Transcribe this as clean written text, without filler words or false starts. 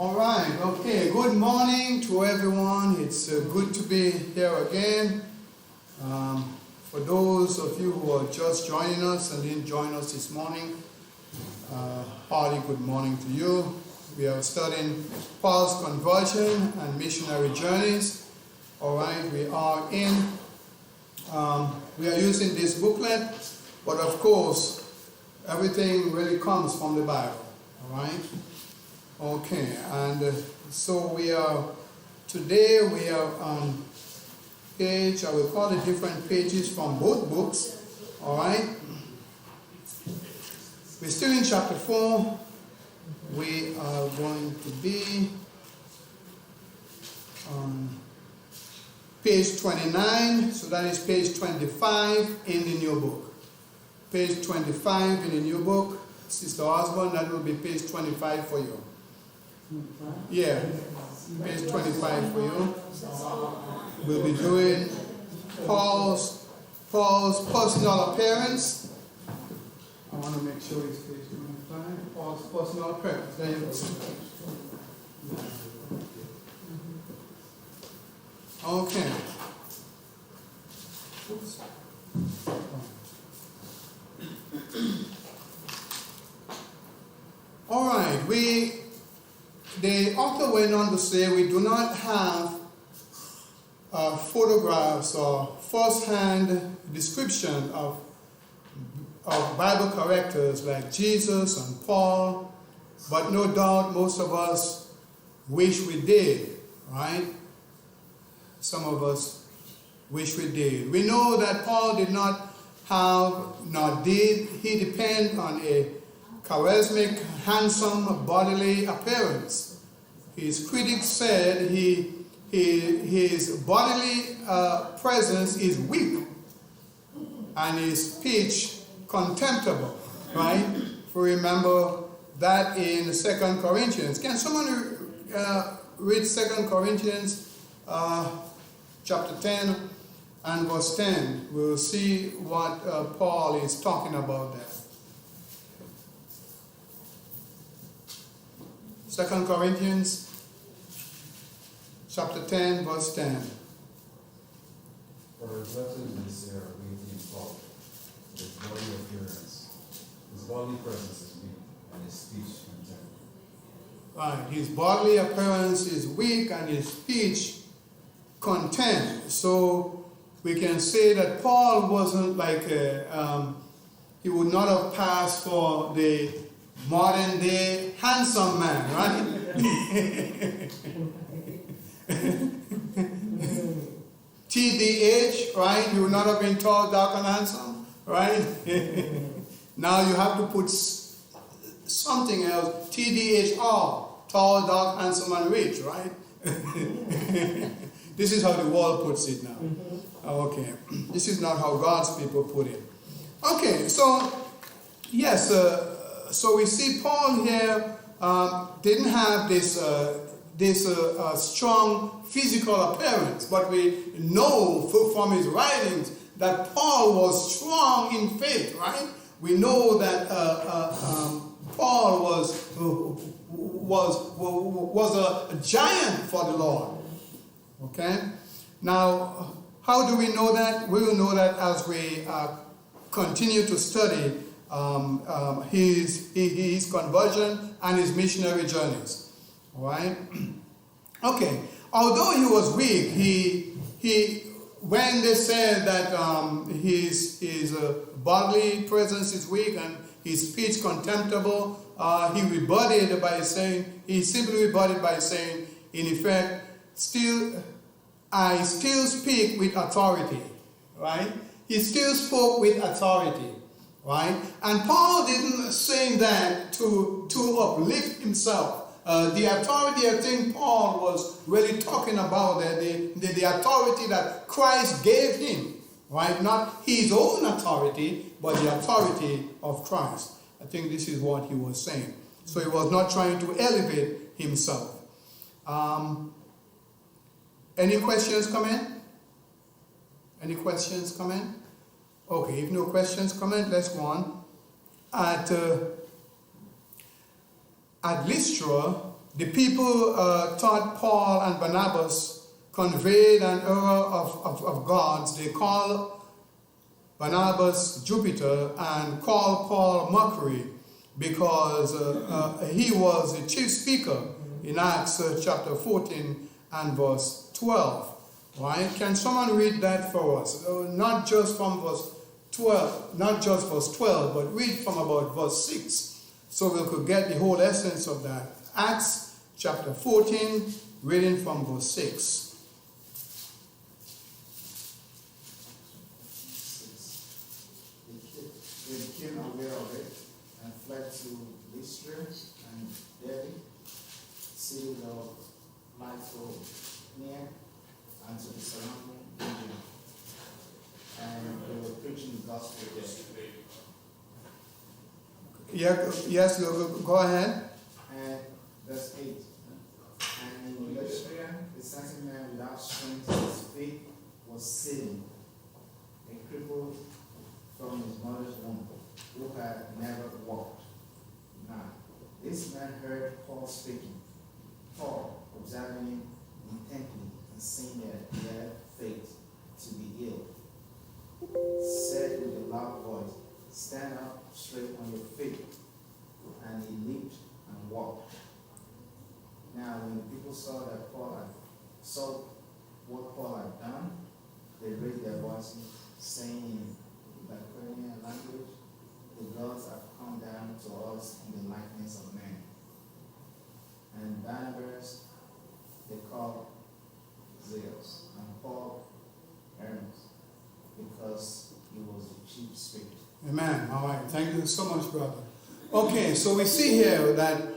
All right, okay. Good morning to everyone. It's good to be here again. For those of you who are just joining us and didn't join us this morning, hearty good morning to you. We are studying Paul's conversion and missionary journeys. All right, we are using this booklet, but of course, everything really comes from the Bible. All right. Okay, and so today we are on page, I will call it different pages from both books, all right? We're still in chapter 4. We are going to be on page 29, so that is page 25 in the new book. Page 25 in the new book, Sister Osborne, that will be page 25 for you. Yeah, page 25 for you. We'll be doing Paul's personal appearance. I want to make sure it's page 25. Paul's personal appearance. There you go. Okay. Oops. All right, the author went on to say we do not have photographs or first-hand description of Bible characters like Jesus and Paul, but no doubt most of us wish we did, right? Some of us wish we did. We know that Paul did not have, nor did he depend on a charismatic, handsome bodily appearance. His critics said his bodily presence is weak and his speech contemptible, right? If we remember that in 2 Corinthians. Can someone read 2 Corinthians chapter 10 and verse 10? We'll see what Paul is talking about there. 2 Corinthians chapter 10, verse 10. For his letters are weak in thought, his body appearance, his bodily presence is weak, and his speech contempt. Right, his bodily appearance is weak and his speech contempt. So we can say that Paul wasn't like he would not have passed for the modern day handsome man, right? TDH, right? He would not have been tall, dark, and handsome, right? Now you have to put something else. TDHR, tall, dark, handsome, and rich, right? This is how the world puts it now. Okay. This is not how God's people put it. Okay, so yes, so we see Paul here didn't have this strong physical appearance, but we know from his writings that Paul was strong in faith, right? We know that Paul was a giant for the Lord. Okay? Now, how do we know that? We will know that as we continue to study his conversion and his missionary journeys. All right? Okay. Although he was weak, he when they said that his bodily presence is weak and his speech contemptible, he simply rebutted by saying, in effect, I still speak with authority, right? He still spoke with authority, right? And Paul didn't say that to uplift himself. The authority, I think Paul was really talking about the authority that Christ gave him, right? Not his own authority, but the authority of Christ. I think this is what he was saying. So he was not trying to elevate himself. Any questions come in? Any questions come in? Okay, if no questions come in, let's go on. At Lystra, the people thought Paul and Barnabas conveyed an error of gods. They called Barnabas Jupiter and called Paul Mercury because he was the chief speaker in Acts chapter 14 and verse 12. Right? Can someone read that for us? Not just from verse 12, not just verse 12, but read from about verse 6 so we could get the whole essence of that. Acts chapter 14, reading from verse 6. They became aware of it and fled to Lystra and Derbe, cities of Lycaonia, and to the surrounding region. And they were preaching the gospel there. Yes, go ahead. And verse 8. And in Lystra, a certain man without strength in his feet was sitting, a cripple from his mother's womb, who had never walked. Now, this man heard Paul speaking. Paul, observing him intently and seeing that he had faith to be healed, said with a loud voice, "Stand up straight on your feet." And he leaped and walked. Now, when the people saw what Paul had done, they raised their voices, saying in the Lycaonian language, "The gods have come down to us in the likeness of men." And Barnabas they called Zeus, and Paul Hermes, because he was the chief speaker. Amen. All right. Thank you so much, brother. Okay, so we see here that